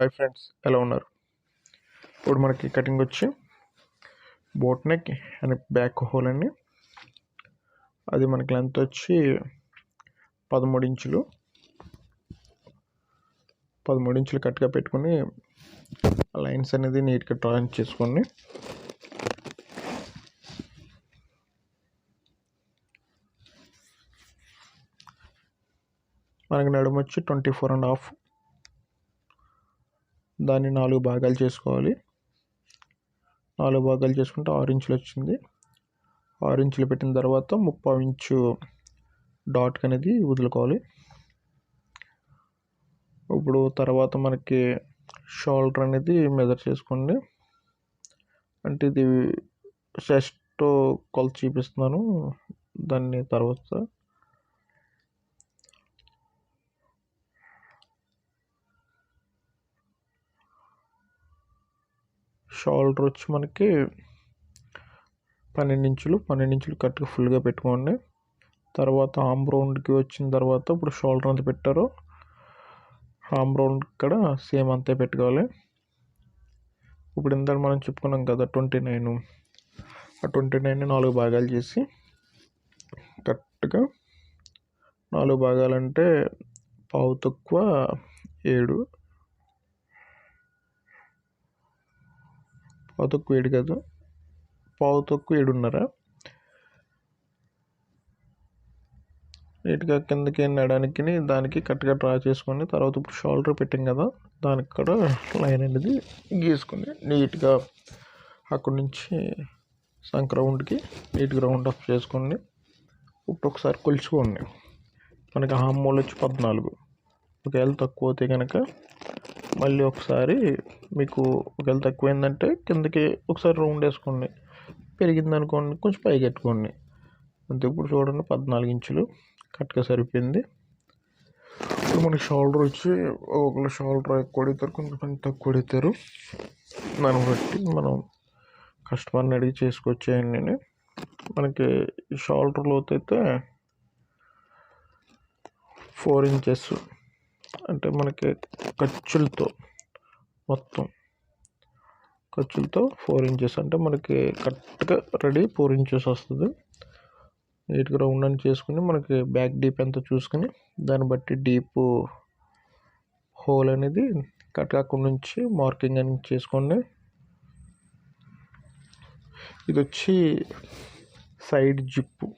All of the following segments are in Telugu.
హాయ్ ఫ్రెండ్స్, ఎలా ఉన్నారు? ఇప్పుడు మనకి కటింగ్ వచ్చి boat neck and back whole అండి. అది మనకి లెంత్ వచ్చి 13 ఇంచులు. 13 ఇంచులు కట్గా పెట్టుకుని లైన్స్ అనేది నీట్గా డ్రా చేసుకోండి. మనకి నడుము వచ్చి 24.5. దాన్ని 4 భాగాలు చేసుకోవాలి. 4 భాగాలు చేసుకుంటే 6 ఇంచులు వచ్చింది. 6 ఇంచులు పెట్టిన తర్వాత 30 ఇంచు డాట్ అనేది వదులుకోవాలి. ఇప్పుడు తర్వాత మనకి షోల్డర్ అనేది మెజర్ చేసుకోండి. అంటే ఇది చెస్ట్ కొలత చూపిస్తున్నాను, దాన్ని తర్వాత షోల్డర్ వచ్చి మనకి 12 ఇంచులు. 12 ఇంచులు కరెక్ట్గా ఫుల్గా పెట్టుకోండి. తర్వాత ఆర్మ్ రౌండ్కి వచ్చిన తర్వాత ఇప్పుడు షోల్డర్ అంత పెట్టారో ఆర్మ్ రౌండ్ ఇక్కడ సేమ్ అంతే పెట్టుకోవాలి. ఇప్పుడు ఇందాక మనం చెప్పుకున్నాం కదా 29, ఆ 29ని 4 భాగాలు చేసి కరెక్ట్గా 4 భాగాలు అంటే పావు తక్కువ 7, పావు తక్కువ 7 కాదు, పావు తక్కువ 7.5 నీట్గా కిందకి నడానికి దానికి కరెక్ట్గా డ్రా చేసుకొని తర్వాత ఇప్పుడు షోల్డర్ పెట్టాం కదా దానికి కూడా లైన్ అనేది గీసుకొని నీట్గా అక్కడి నుంచి సంక రౌండ్కి నీట్గా రౌండ్ ఆఫ్ చేసుకోండి. ఇప్పుడు ఒకసారి కొలుచుకోండి. మనకి హామ్ హోల్ వచ్చి 14. ఒకవేళ తక్కువ అవుతే కనుక మళ్ళీ ఒకసారి మీకు ఒకవేళ తక్కువైందంటే కిందకి ఒకసారి రౌండ్ వేసుకోండి. పెరిగింది అనుకోండి కొంచెం పైకి ఎట్టుకోండి అంతే. ఇప్పుడు చూడండి 14 ఇంచులు కరెక్ట్గా సరిపోయింది. ఇప్పుడు మనకి షోల్డర్ వచ్చి ఒకళ్ళు షోల్డర్ ఎక్కువ అడుగుతారు, కొంచెం తక్కువ అడుగుతారు. దాన్ని బట్టి మనం కస్టమర్ని అడిగి చేసుకొచ్చేయండి. మనకి షోల్డర్ లోతు అయితే 4 ఇంచెస్, అంటే మనకి ఖర్చులతో మొత్తం ఖర్చులతో 4 ఇంచెస్ అంటే మనకి కరెక్ట్గా రెడీ 4 ఇంచెస్ వస్తుంది. నీట్గా రౌండ్ అని చేసుకుని మనకి బ్యాక్ డీప్ ఎంత చూసుకుని దాన్ని బట్టి డీప్ హోల్ అనేది కరెక్ట్గా అక్కడి నుంచి మార్కింగ్ అని చేసుకోండి. ఇది వచ్చి సైడ్ జిప్పు,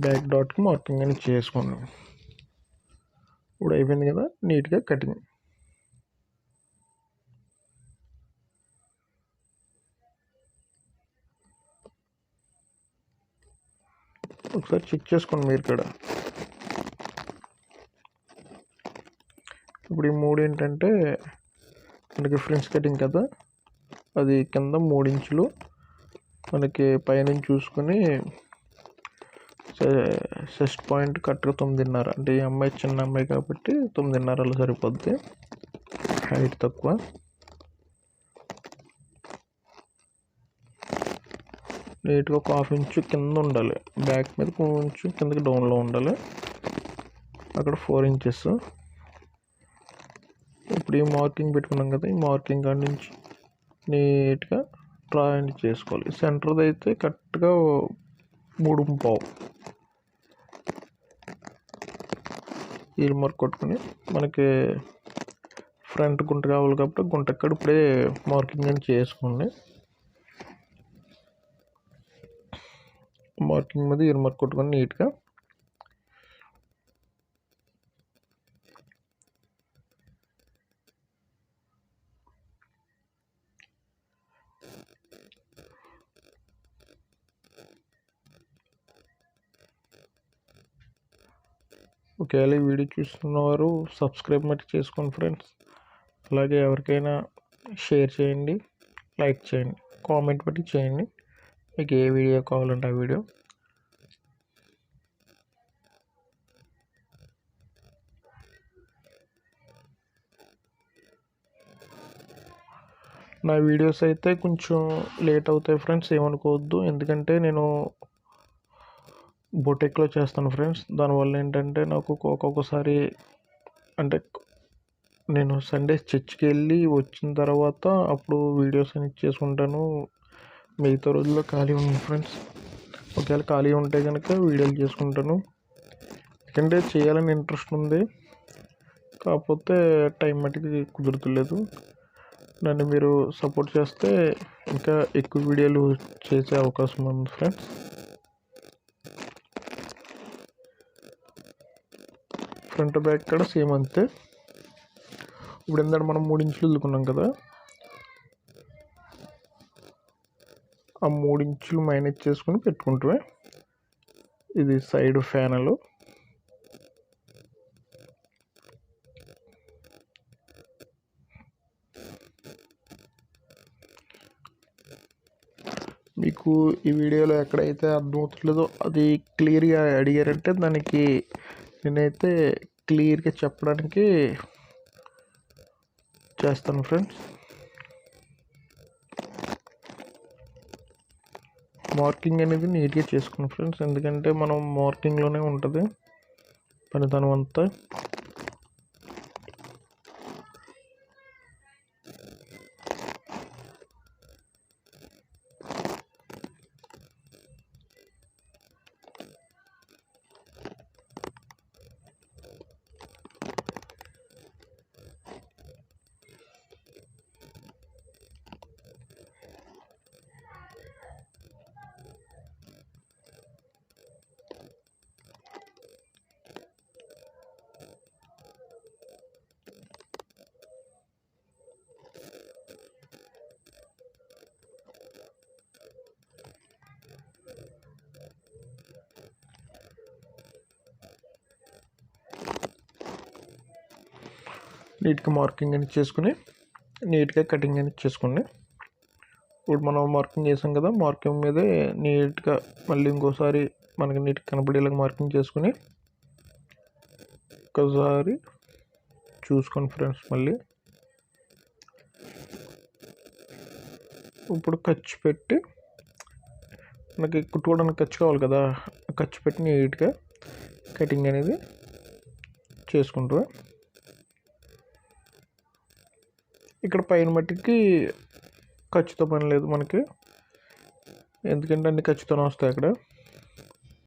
బ్యాక్ డాట్కి మార్కింగ్ అని చేసుకోండి. ఇప్పుడు అయిపోయింది కదా నీట్గా కటింగ్. ఒకసారి చెక్ చేసుకోండి మీరు కూడా. ఇప్పుడు ఈ 3 ఏంటంటే మనకి ఫ్రెండ్స్ కటింగ్ కదా, అది కింద 3 ఇంచులు మనకి పైనుంచి చూసుకుని చెస్ట్ పాయింట్ కరెక్ట్గా 9.5. అంటే ఈ అమ్మాయి చిన్న అమ్మాయి కాబట్టి 9.5 సరిపోద్ది, హైట్ తక్కువ. నీట్గా ఒక 1/2 ఇంచు కింద ఉండాలి, బ్యాక్ మీద కొంచెం కిందకి డౌన్లో ఉండాలి. అక్కడ 4 ఇంచెస్. ఇప్పుడు ఈ మార్కింగ్ పెట్టుకున్నాం కదా, ఈ మార్కింగ్ కాడి నుంచి నీట్గా డ్రా అండ్ చేసుకోవాలి. సెంటర్ది అయితే కరెక్ట్గా 3.5 ఈ మార్క్ కొట్టుకుని మనకి ఫ్రంట్ గుంట కావాలి కాబట్టి గుంట ఎక్కడ ఇప్పుడే మార్కింగ్ అని చేసుకోండి. మార్కింగ్ మీద ఈ మార్క్ కొట్టుకొని నీట్గా ఒకవేళ ఈ వీడియో చూస్తున్నవారు సబ్స్క్రైబ్ మట్టి చేసుకోండి ఫ్రెండ్స్. అలాగే ఎవరికైనా షేర్ చేయండి, లైక్ చేయండి, కామెంట్ బట్టి చేయండి. మీకు ఏ వీడియో కావాలంటే ఆ వీడియో. నా వీడియోస్ అయితే కొంచెం లేట్ అవుతాయి ఫ్రెండ్స్, ఏమనుకోవద్దు. ఎందుకంటే నేను బొటెక్లో చేస్తాను ఫ్రెండ్స్, దానివల్ల ఏంటంటే నాకు ఒక్కొక్కసారి అంటే నేను సండే చర్చ్కి వెళ్ళి వచ్చిన తర్వాత అప్పుడు వీడియోస్ అని చేసుకుంటాను. మిగతా రోజుల్లో ఖాళీ ఉన్నాను ఫ్రెండ్స్. ఒకవేళ ఖాళీ ఉంటే కనుక వీడియోలు చేసుకుంటాను. ఎందుకంటే చేయాలని ఇంట్రెస్ట్ ఉంది, కాకపోతే టైం మటుకు కుదురుతులేదు. నన్ను మీరు సపోర్ట్ చేస్తే ఇంకా ఎక్కువ వీడియోలు చేసే అవకాశం ఉంది ఫ్రెండ్స్. ఫ్రంట్ బ్యాక్ కూడా సేమ్ అంతే. ఇప్పుడు ఏంటంటే మనం 3 ఇంచులు వదులుకున్నాం కదా, ఆ 3 ఇంచులు మైనస్ చేసుకుని పెట్టుకుంటే ఇది సైడ్ ఫ్యానలు. మీకు ఈ వీడియోలో ఎక్కడైతే అర్థమవుతుందో అది క్లియర్గా అడిగారంటే దానికి నేనైతే క్లియర్గా చెప్పడానికి చేస్తాను ఫ్రెండ్స్. మార్కింగ్ అనేది నీట్గా చేసుకున్నాం ఫ్రెండ్స్, ఎందుకంటే మనం మార్కింగ్లోనే ఉంటుంది పనితనం అంతా. నీట్గా మార్కింగ్ అనేది చేసుకుని నీట్గా కటింగ్ అనేది చేసుకోండి. ఇప్పుడు మనం మార్కింగ్ చేసాం కదా, మార్కింగ్ మీదే నీట్గా మళ్ళీ ఇంకోసారి మనకి నీట్గా కనపడేలాగా మార్కింగ్ చేసుకుని ఒకసారి చూసుకోండి ఫ్రెండ్స్. మళ్ళీ ఇప్పుడు ఖర్చు పెట్టి మనకి కుట్టుకోవడానికి ఖర్చు కావాలి కదా, ఖర్చు పెట్టి నీట్గా కటింగ్ అనేది చేసుకుంటారు. ఇక్కడ పైన మట్టికి ఖర్చుతో పని లేదు మనకి, ఎందుకంటే అన్ని ఖర్చుతోనే వస్తాయి అక్కడ.